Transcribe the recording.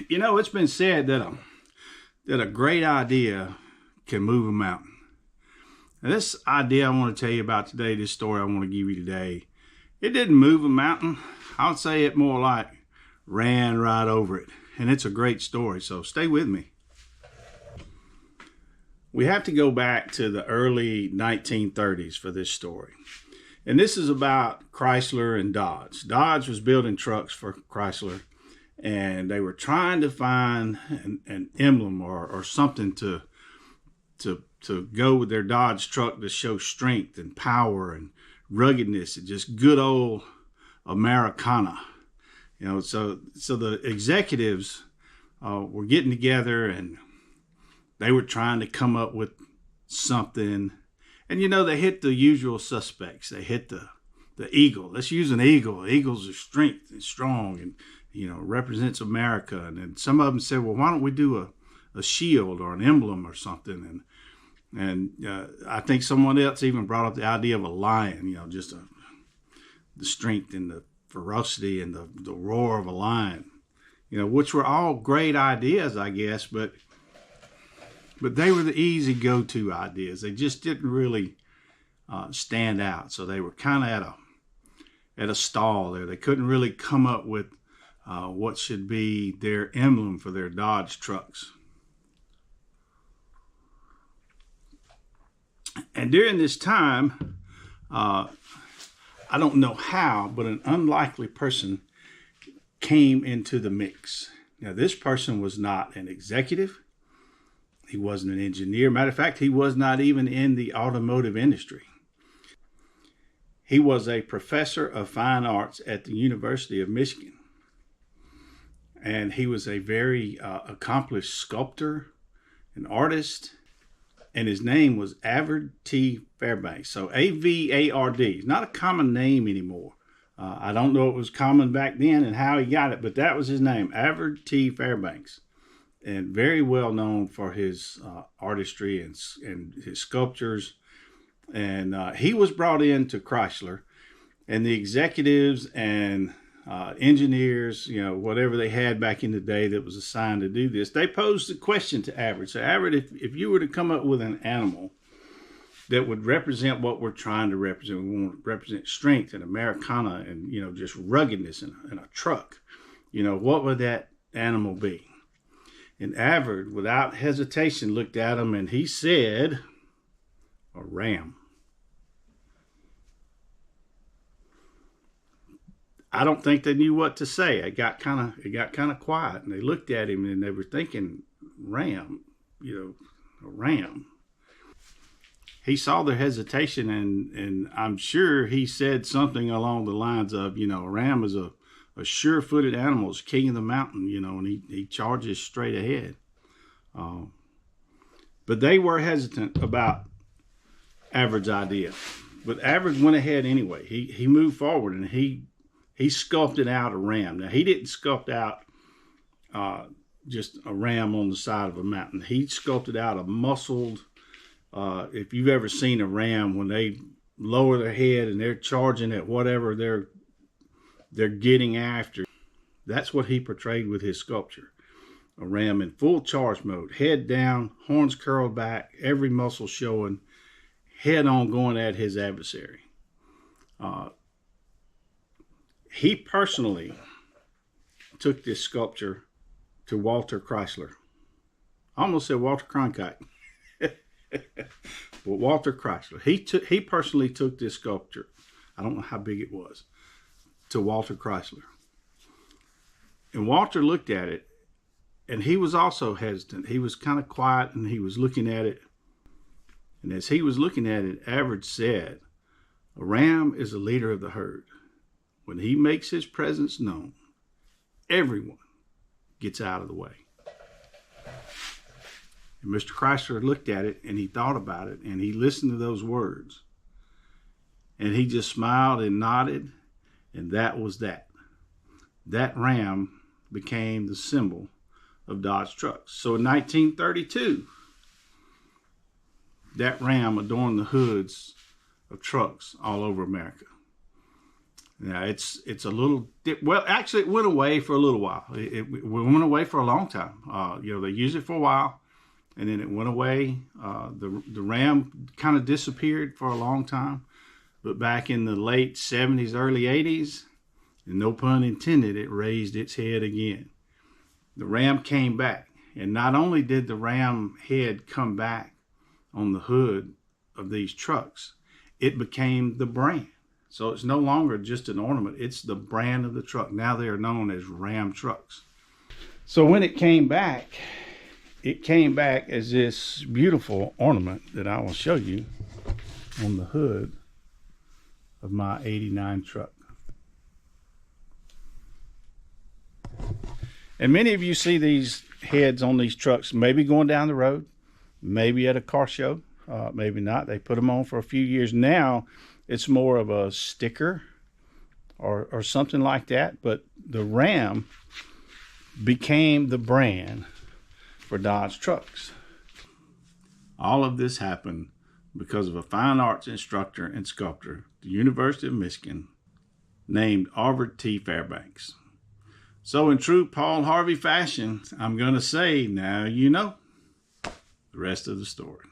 You know, it's been said that a great idea can move a mountain. And this idea I want to tell you about today, this story I want to give you today, it didn't move a mountain. I would say it more like ran right over it. And it's a great story, so stay with me. We have to go back to the early 1930s for this story. And this is about Chrysler and Dodge. Dodge was building trucks for Chrysler, and they were trying to find an emblem or something to go with their Dodge truck to show strength and power and ruggedness and just good old Americana. You know, so the executives were getting together and they were trying to come up with something. And, you know, they hit the usual suspects. They hit the eagle. Let's use an eagle. Eagles are strength and strong and, you know, represents America. And then some of them said, well, why don't we do a shield or an emblem or something? And I think someone else even brought up the idea of a lion, you know, just the strength and the ferocity and the roar of a lion, you know, which were all great ideas, I guess, but they were the easy go-to ideas. They just didn't really stand out. So they were kind of at a stall there. They couldn't really come up with what should be their emblem for their Dodge trucks. And during this time, I don't know how, but an unlikely person came into the mix. Now, this person was not an executive. He wasn't an engineer. Matter of fact, he was not even in the automotive industry. He was a professor of fine arts at the University of Michigan. And he was a very accomplished sculptor, an artist, and his name was Avard T. Fairbanks. So A-V-A-R-D. It's not a common name anymore. I don't know if it was common back then and how he got it, but that was his name, Avard T. Fairbanks. And very well known for his artistry and his sculptures. And he was brought into Chrysler, and the executives and engineers, you know, whatever they had back in the day that was assigned to do this, they posed a question to Avard. So Avard, if you were to come up with an animal that would represent what we're trying to represent, we want to represent strength and Americana and, you know, just ruggedness in a truck, you know, what would that animal be? And Avard, without hesitation, looked at him and he said, a ram. I don't think they knew what to say. It got kind of quiet, and they looked at him and they were thinking, ram, you know, a ram. He saw their hesitation, and I'm sure he said something along the lines of, you know, a ram is a sure-footed animal, is king of the mountain, you know, and he charges straight ahead. But they were hesitant about Avard's idea. But Avard went ahead anyway. He moved forward, and he sculpted out a ram. Now, he didn't sculpt out just a ram on the side of a mountain. He sculpted out a muscled, if you've ever seen a ram, when they lower their head and they're charging at whatever they're getting after. That's what he portrayed with his sculpture. A ram in full charge mode, head down, horns curled back, every muscle showing, head on going at his adversary. He personally took this sculpture to Walter Chrysler. I almost said Walter Cronkite. But Walter Chrysler. He personally took this sculpture. I don't know how big it was. To Walter Chrysler. And Walter looked at it, and he was also hesitant. He was kind of quiet, and he was looking at it. And as he was looking at it, Avard said, a ram is a leader of the herd. When he makes his presence known, everyone gets out of the way. And Mr. Chrysler looked at it, and he thought about it, and he listened to those words. And he just smiled and nodded. And that was that. That ram became the symbol of Dodge trucks. So in 1932, that ram adorned the hoods of trucks all over America. Now it's a little well. Actually, it went away for a little while. It went away for a long time. They used it for a while, and then it went away. The Ram kind of disappeared for a long time, but back in the late 70s, early 80s, and no pun intended, it raised its head again. The Ram came back, and not only did the Ram head come back on the hood of these trucks, it became the brand. So it's no longer just an ornament. It's the brand of the truck. Now they are known as Ram trucks. So when it came back as this beautiful ornament that I will show you on the hood of my 89 truck. And many of you see these heads on these trucks, maybe going down the road, maybe at a car show, maybe not. They put them on for a few years. Now it's more of a sticker or something like that. But the Ram became the brand for Dodge trucks. All of this happened because of a fine arts instructor and sculptor at the University of Michigan named Arvid T. Fairbanks. So in true Paul Harvey fashion, I'm going to say, now you know the rest of the story.